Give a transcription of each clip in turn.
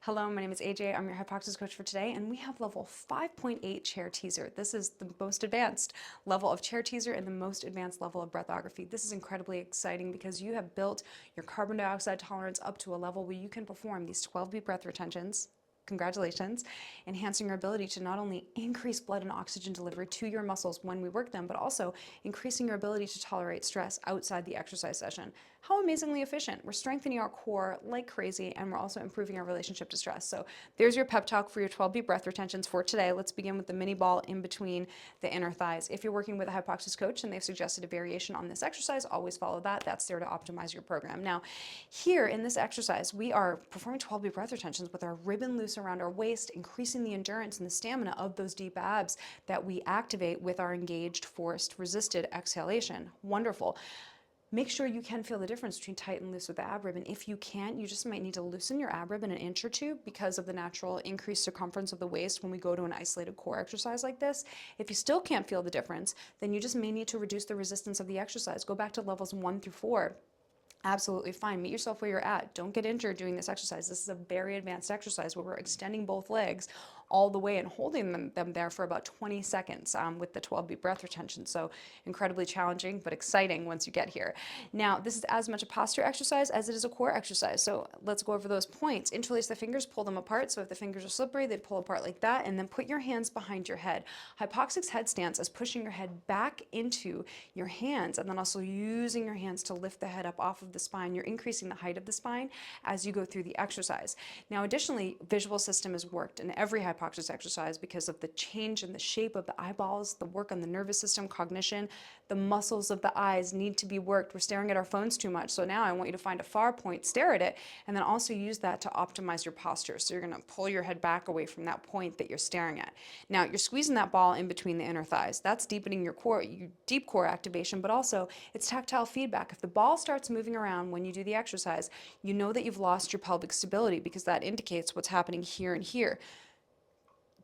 Hello, my name is AJ. I'm your Hypoxix coach for today, and we have level 5.8 chair teaser. This is the most advanced level of chair teaser and the most advanced level of breathography. This is incredibly exciting because you have built your carbon dioxide tolerance up to a level where you can perform these 12 deep breath retentions. Congratulations, enhancing your ability to not only increase blood and oxygen delivery to your muscles when we work them, but also increasing your ability to tolerate stress outside the exercise session. How amazingly efficient. We're strengthening our core like crazy, and we're also improving our relationship to stress. So there's your pep talk for your 12 deep breath retentions for today. Let's begin with the mini ball in between the inner thighs. If you're working with a Hypoxix coach and they've suggested a variation on this exercise, always follow that. That's there to optimize your program. Now, here in this exercise, we are performing 12 deep breath retentions with our ribbon loose around our waist, increasing the endurance and the stamina of those deep abs that we activate with our engaged, forced, resisted exhalation. Wonderful. Make sure you can feel the difference between tight and loose with the ab ribbon. If you can't, you just might need to loosen your ab ribbon an inch or two because of the natural increased circumference of the waist when we go to an isolated core exercise like this. If you still can't feel the difference, then you just may need to reduce the resistance of the exercise. Go back to levels 1 through 4. Absolutely fine. Meet yourself where you're at. Don't get injured doing this exercise. This is a very advanced exercise where we're extending both legs all the way and holding them there for about 20 seconds with the 12 deep breath retention. So incredibly challenging, but exciting once you get here. Now, this is as much a posture exercise as it is a core exercise. So let's go over those points. Interlace the fingers, pull them apart. So if the fingers are slippery, they'd pull apart like that, and then put your hands behind your head. Hypoxix headstands is pushing your head back into your hands and then also using your hands to lift the head up off of the spine. You're increasing the height of the spine as you go through the exercise. Now, additionally, visual system is worked in every Hypoxix exercise because of the change in the shape of the eyeballs, the work on the nervous system, cognition. The muscles of the eyes need to be worked. We're staring at our phones too much. So now I want you to find a far point, stare at it, and then also use that to optimize your posture. So you're going to pull your head back away from that point that you're staring at. Now, you're squeezing that ball in between the inner thighs. That's deepening your core, your deep core activation, but also it's tactile feedback. If the ball starts moving around when you do the exercise, you know that you've lost your pelvic stability because that indicates what's happening here and here.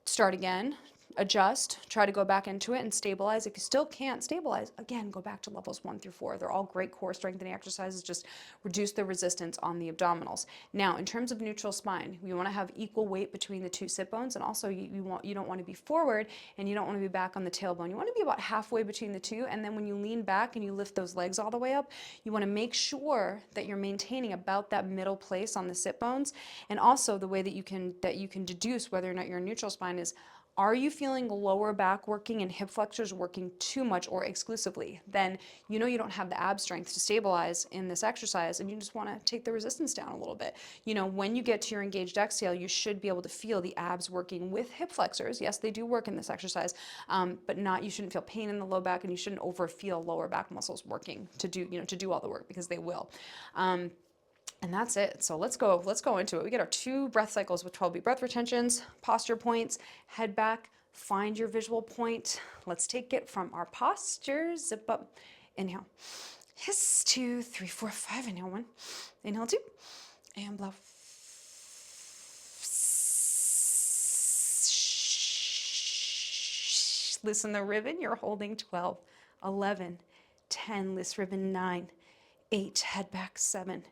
Start again, adjust, try to go back into it and stabilize. If you still can't stabilize, again, go back to levels 1 through 4. They're all great core strengthening exercises, just reduce the resistance on the abdominals. Now, in terms of neutral spine, you want to have equal weight between the two sit bones, and also you don't want to be forward and you don't want to be back on the tailbone. You want to be about halfway between the two, and then when you lean back and you lift those legs all the way up, you want to make sure that you're maintaining about that middle place on the sit bones. And also the way that you can deduce whether or not you're in neutral spine is, are you feeling lower back working and hip flexors working too much or exclusively? Then you know you don't have the ab strength to stabilize in this exercise, and you just want to take the resistance down a little bit. You know, when you get to your engaged exhale, you should be able to feel the abs working with hip flexors. Yes, they do work in this exercise, but you shouldn't feel pain in the low back, and you shouldn't overfeel lower back muscles working to do all the work, because they will. And that's it. So let's go into it. We get our 2 breath cycles with 12 deep breath retentions, posture points, head back, find your visual point. Let's take it from our posture, zip up, inhale. Hiss, 2, 3, 4, 5, inhale 1, inhale 2, and blow. Loosen the ribbon, you're holding 12, 11, 10, loose ribbon 9, 8, head back 7,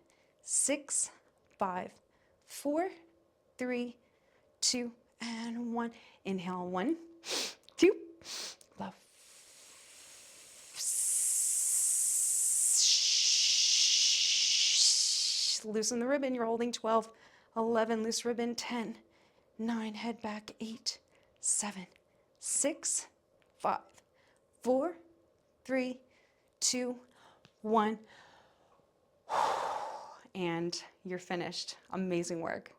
6, 5, 4, 3, 2, and 1. Inhale 1, 2, blow. Loosen the ribbon, you're holding 12, 11, loose ribbon 10, 9, head back 8, 7, 6, 5, 4, 3, 2, 1. And you're finished. Amazing work.